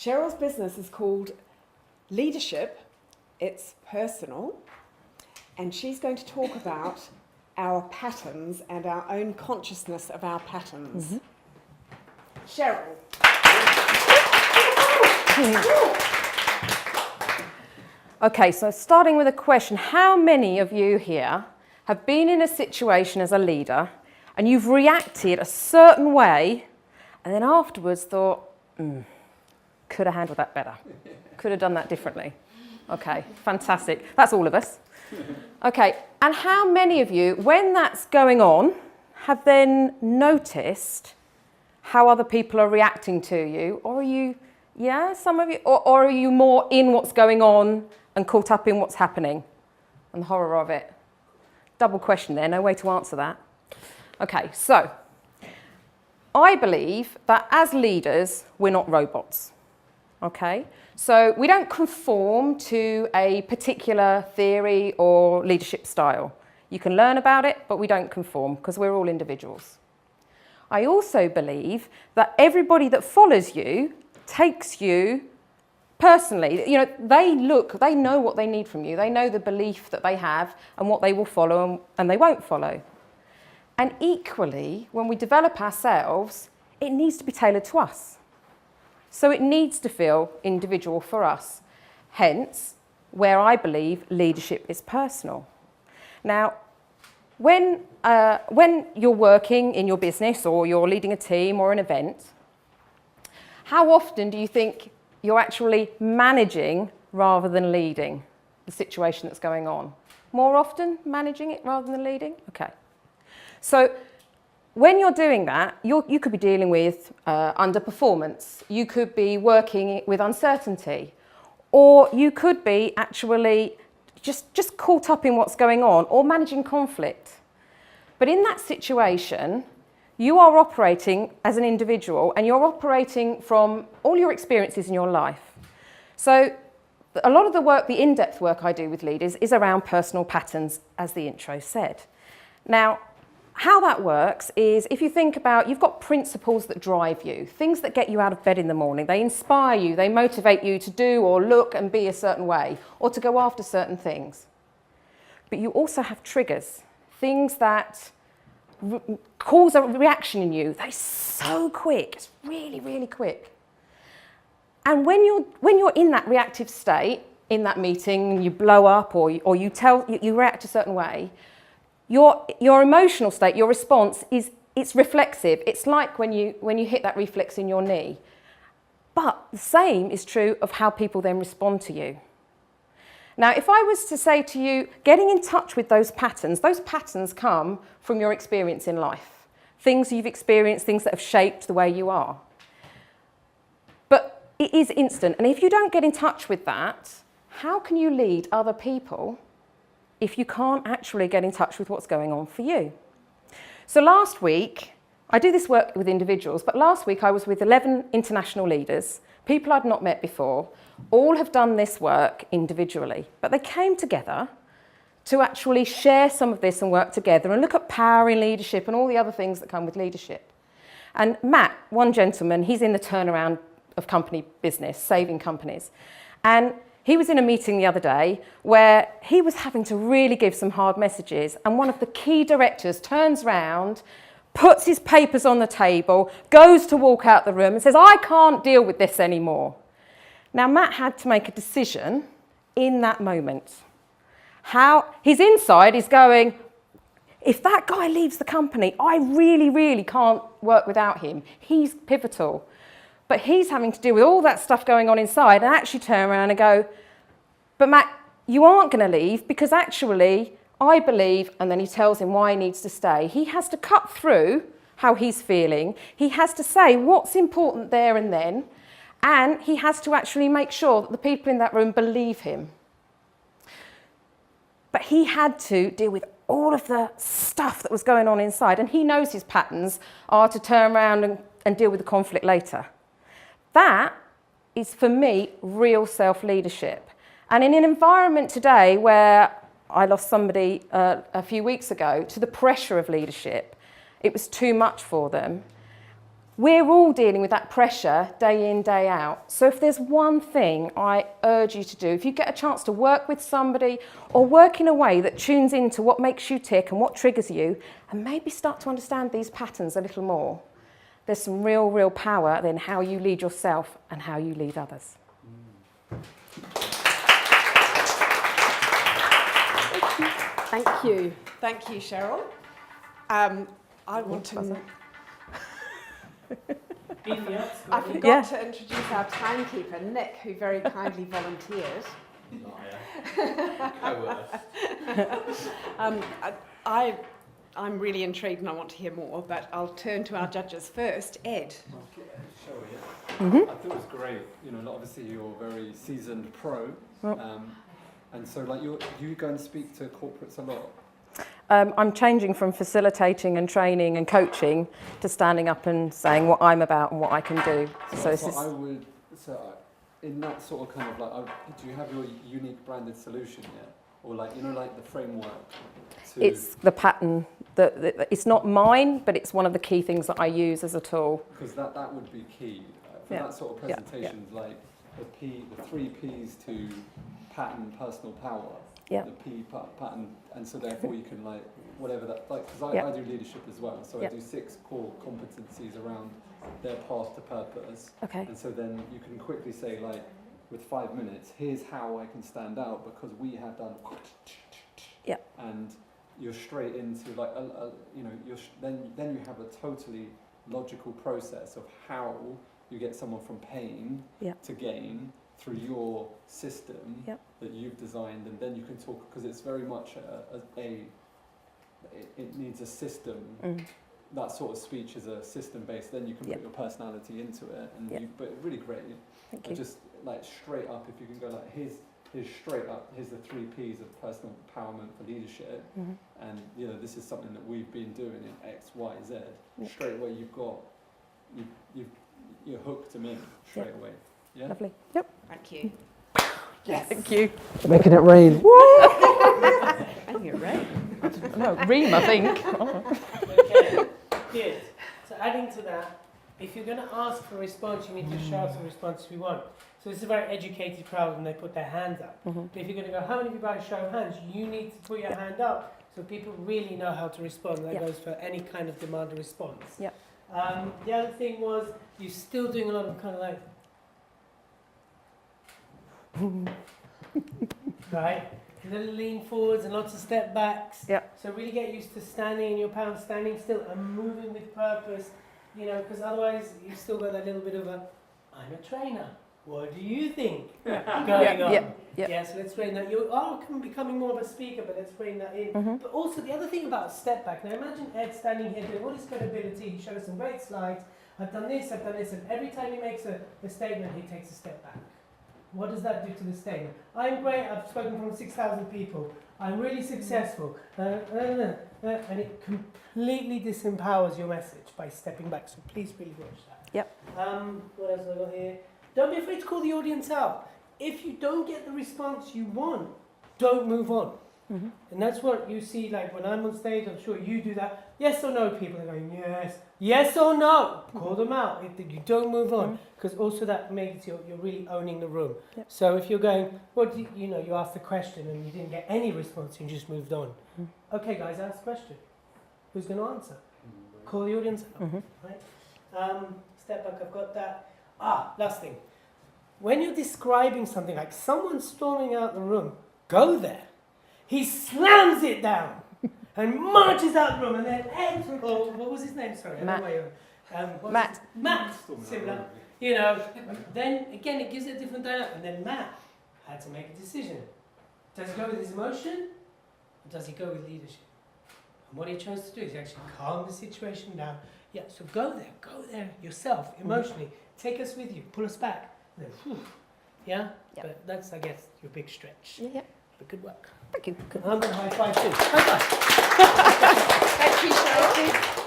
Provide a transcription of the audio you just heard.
Cheryl's business is called Leadership. It's personal. And she's going to talk about our patterns and our own consciousness of our patterns. Cheryl. Okay, so starting with a question, how many of you here have been in a situation as a leader and you've reacted a certain way and then afterwards thought, could have handled that better, could have done that differently? Okay, fantastic. That's all of us. Okay, and how many of you, when that's going on, have then noticed how other people are reacting to you? Or are you, some of you, or are you more in what's going on and caught up in what's happening and the horror of it? Double question there, no way to answer that. Okay, so I believe that as leaders, we're not robots. Okay, so we don't conform to a particular theory or leadership style. You can learn about it, but we don't conform because we're all individuals. I also believe that everybody that follows you takes you personally. You know, they know what they need from you. They know the belief that they have and what they will follow and they won't follow. And equally, when we develop ourselves, it needs to be tailored to us. So it needs to feel individual for us. Hence, where I believe leadership is personal. Now, when you're working in your business or you're leading a team or an event, how often do you think you're actually managing rather than leading the situation that's going on? More often managing it rather than leading? Okay. So when you're doing that, you could be dealing with underperformance. You could be working with uncertainty. Or you could be actually just caught up in what's going on or managing conflict. But in that situation, you are operating as an individual and you're operating from all your experiences in your life. So a lot of the work, the in-depth work I do with leaders is around personal patterns, as the intro said. Now, how that works is if you think about, you've got principles that drive you, things that get you out of bed in the morning. They inspire you, they motivate you to do or look and be a certain way or to go after certain things. But you also have triggers, things that cause a reaction in you. They're so quick, it's really, really quick. And when you're in that reactive state, in that meeting, you blow up or you react a certain way, your emotional state, your response it's reflexive. It's like when you hit that reflex in your knee. But the same is true of how people then respond to you. Now, if I was to say to you, getting in touch with those patterns come from your experience in life. Things you've experienced, things that have shaped the way you are. But it is instant. And if you don't get in touch with that, how can you lead other people if you can't actually get in touch with what's going on for you? So last week, I do this work with individuals, but last week I was with 11 international leaders, people I'd not met before. All have done this work individually, but they came together to actually share some of this and work together and look at power in leadership and all the other things that come with leadership. And Matt, one gentleman, he's in the turnaround of company business, saving companies. And he was in a meeting the other day where he was having to really give some hard messages, and one of the key directors turns round, puts his papers on the table, goes to walk out the room and says, "I can't deal with this anymore." Now, Matt had to make a decision in that moment. How his inside is going, if that guy leaves the company, I really, really can't work without him. He's pivotal. But he's having to deal with all that stuff going on inside and actually turn around and go, "But Matt, you aren't going to leave because actually I believe," and then he tells him why he needs to stay. He has to cut through how he's feeling. He has to say what's important there and then, and he has to actually make sure that the people in that room believe him. But he had to deal with all of the stuff that was going on inside, and he knows his patterns are to turn around and deal with the conflict later. That is, for me, real self-leadership. And in an environment today where I lost somebody a few weeks ago to the pressure of leadership, it was too much for them. we're all dealing with that pressure day in, day out. So if there's one thing I urge you to do, if you get a chance to work with somebody or work in a way that tunes into what makes you tick and what triggers you, and maybe start to understand these patterns a little more, there's some real power in how you lead yourself and how you lead others. Thank you. Thank you, Cheryl. I want to... I forgot to introduce our timekeeper, Nick, who very kindly volunteered. I'm really intrigued and I want to hear more, but I'll turn to our judges first. Ed. I thought it was great. You know, obviously you're a very seasoned pro, and so like do you go and speak to corporates a lot? I'm changing from facilitating and training and coaching to standing up and saying what I'm about and what I can do. So in that sort of kind of like, do you have your unique branded solution yet? Or like, you know, like the framework? It's the pattern. It's not mine, but it's one of the key things that I use as a tool. Because that would be key. For that sort of presentations, like the 3 Ps to pattern personal power. Yeah. The P pattern, and so therefore you can like whatever that like because I do leadership as well, so I do 6 core competencies around their path to purpose. Okay. And so then you can quickly say like with 5 minutes, here's how I can stand out because we have done. Yeah. And you're straight into like you know then you have a totally logical process of how you get someone from pain to gain through your system that you've designed, and then you can talk because it's very much it needs a system. That sort of speech is a system based. Then you can put your personality into it, and but really great. Thank you. Just like straight up, if you can go like here's straight up. Here's the 3 Ps of personal empowerment for leadership, and you know this is something that we've been doing in X, Y, Z. Straight away, you're hooked them in straight away. Yeah. Lovely. Yep. Thank you. Yes. Thank you. Making it rain. Making it rain. No, ream, I think. Okay, good. So adding to that, if you're going to ask for a response, you need to show us the response we want. So it's a very educated crowd when they put their hands up. But if you're going to go, how many people show of hands, you need to put your hand up so people really know how to respond. That goes for any kind of demand or response. Yep. The other thing was, you're still doing a lot of kind of like, right? Little lean forwards and lots of step backs. Yep. So really get used to standing in your pound, standing still and moving with purpose, you know, because otherwise you've still got that little bit of a, I'm a trainer, what do you think? Going on. Yeah, so let's train that. You are becoming more of a speaker, but let's train that in. But also the other thing about step back, now imagine Ed standing here doing all his credibility, he showed us some great slides, I've done this, and every time he makes a statement, he takes a step back. What does that do to the statement? I'm great, I've spoken from 6,000 people, I'm really successful, and it completely disempowers your message by stepping back, so please really watch that. Yep. What else have I got here? Don't be afraid to call the audience out. If you don't get the response you want, don't move on. And that's what you see, like when I'm on stage, I'm sure you do that. Yes or no, people are going, yes. Yes or no. Call them out. If you don't move on, because also that makes you're really owning the room. Yep. So if you're going, what do you know, you asked the question and you didn't get any response, you just moved on. Okay, guys, ask the question. Who's going to answer? Call the audience out. Right? Step back, I've got that. Last thing. When you're describing something like someone storming out the room, go there. He slams it down and marches out the room, and then Ed, what was his name? Sorry, Matt. Matt, similar. You know, then again it gives it a different dynamic. And then Matt had to make a decision. Does he go with his emotion, or does he go with leadership? And what he chose to do is actually calm the situation down. Yeah, so go there yourself, emotionally. Take us with you, pull us back. And then, whew, yeah? Yep. But that's, I guess, your big stretch. Yeah. But good work. Thank you. I'm going to high five too. High five. Thank you, Cheryl.